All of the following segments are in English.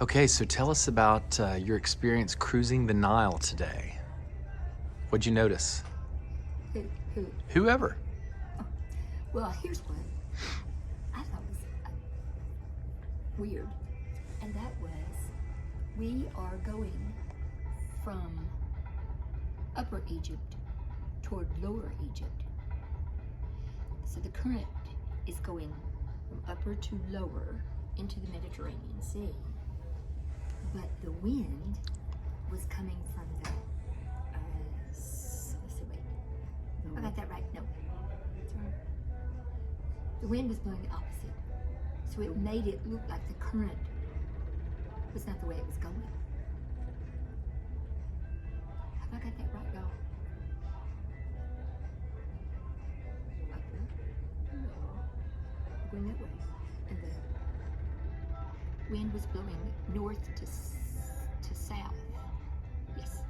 Okay, so tell us about your experience cruising the Nile today. What'd you notice? Who? Whoever. Oh, well, here's what I thought was weird, and that was we are going from Upper Egypt toward Lower Egypt. So the current is going from upper to lower into the Mediterranean Sea. But the wind was coming from the, let's see, wait. I got that right. No. Sorry. The wind was blowing the opposite. So it made it look like the current was not the way it was going. Have I got that right, y'all? Upper, lower, going that way. And the wind was blowing north to south. Yes.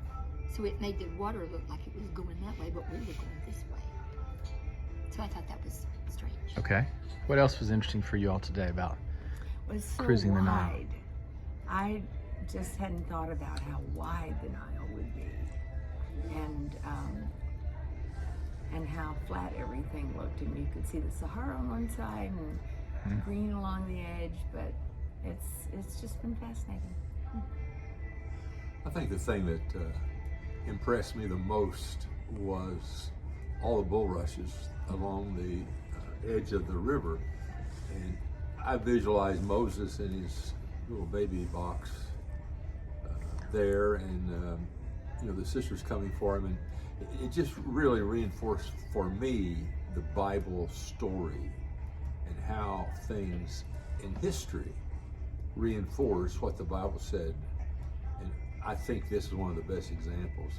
So it made the water look like it was going that way, but we were going this way. So I thought that was strange. Okay. What else was interesting for you all today about cruising the Nile? I just hadn't thought about how wide the Nile would be, and how flat everything looked. And you could see the Sahara on one side and green along the edge, but it's just been fascinating. I think the thing that impressed me the most was all the bulrushes along the edge of the river. And I visualized Moses in his little baby box there, and the sisters coming for him, and it just really reinforced for me the Bible story and how things in history reinforce what the Bible said. And I think this is one of the best examples.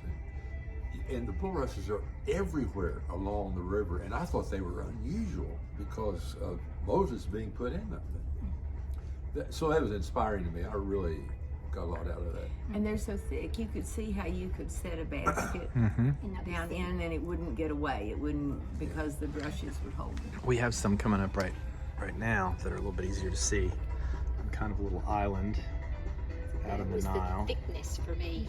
And the bulrushes are everywhere along the river, and I thought they were unusual because of Moses being put in them. So that was inspiring to me. I really got a lot out of that. And they're so thick, you could see how you could set a basket down in and it wouldn't get away. It wouldn't, because the brushes would hold it. We have some coming up right now that are a little bit easier to see. On kind of a little island out in the Nile. The thickness for me.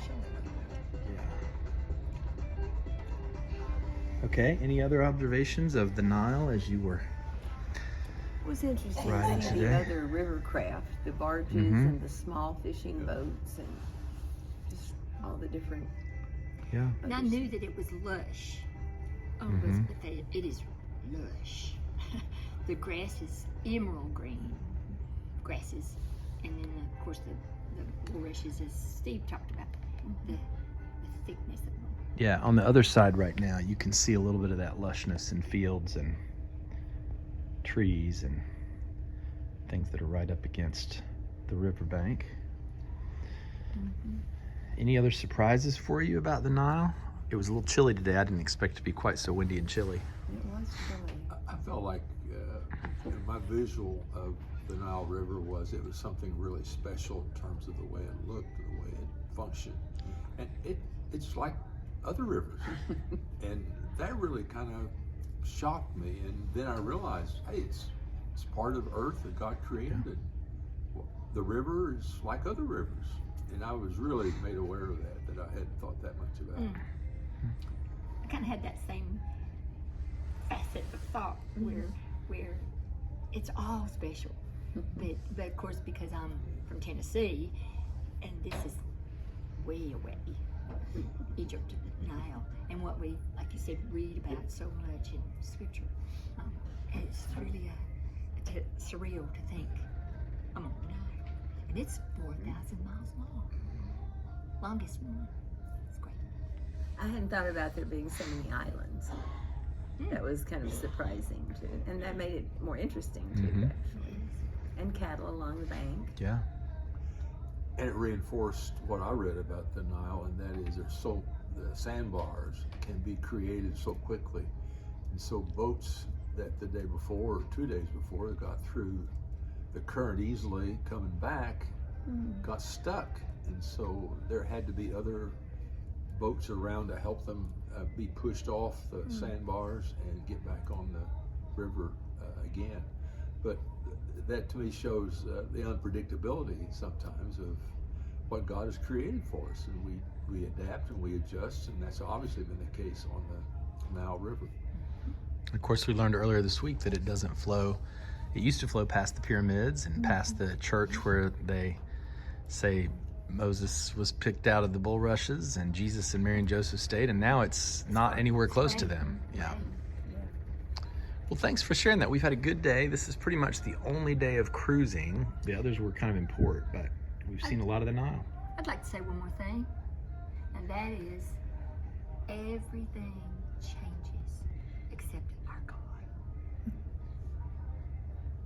Okay, any other observations of the Nile as you were? It was interesting Riding to see today. the other river craft, the barges and the small fishing boats, and just all the different. Yeah. And I knew that it was lush. But it is lush. The grass is emerald green grasses, and then of course the bulrushes, as Steve talked about, the thickness of them. Yeah, on the other side right now, you can see a little bit of that lushness in fields and trees and things that are right up against the riverbank. Any other surprises for you about the Nile? It was a little chilly today. I didn't expect it to be quite so windy and chilly. It was chilly. I felt like my visual of the Nile River was it was something really special in terms of the way it looked, the way it functioned. And it's like other rivers. And that really kind of shocked me. And then I realized, hey, it's part of Earth that God created. And the river is like other rivers. And I was really made aware of that I hadn't thought that much about it. I kind of had that same facet of thought where it's all special. But of course, because I'm from Tennessee, and this is way away, Egypt, Nile, and what we, like you said, read about so much in Scripture. It's really surreal to think I'm on the Nile, and it's 4,000 miles long, longest one. It's great. I hadn't thought about there being so many islands. That was kind of surprising too, and that made it more interesting too, actually. And cattle along the bank. Yeah. And it reinforced what I read about the Nile, and that is the sandbars can be created so quickly. And so boats that the day before or 2 days before got through the current easily coming back got stuck. And so there had to be other boats around to help them be pushed off the sandbars and get back on the river again. But that to me shows the unpredictability sometimes of what God has created for us, and we adapt and we adjust, and that's obviously been the case on the Nile River. Of course, we learned earlier this week that it doesn't flow. It used to flow past the pyramids and past the church where they say Moses was picked out of the bulrushes and Jesus and Mary and Joseph stayed, and now it's not anywhere close to them. Yeah. Well, thanks for sharing that. We've had a good day. This is pretty much the only day of cruising. The others were kind of in port, but we've seen a lot of the Nile. I'd like to say one more thing, and that is everything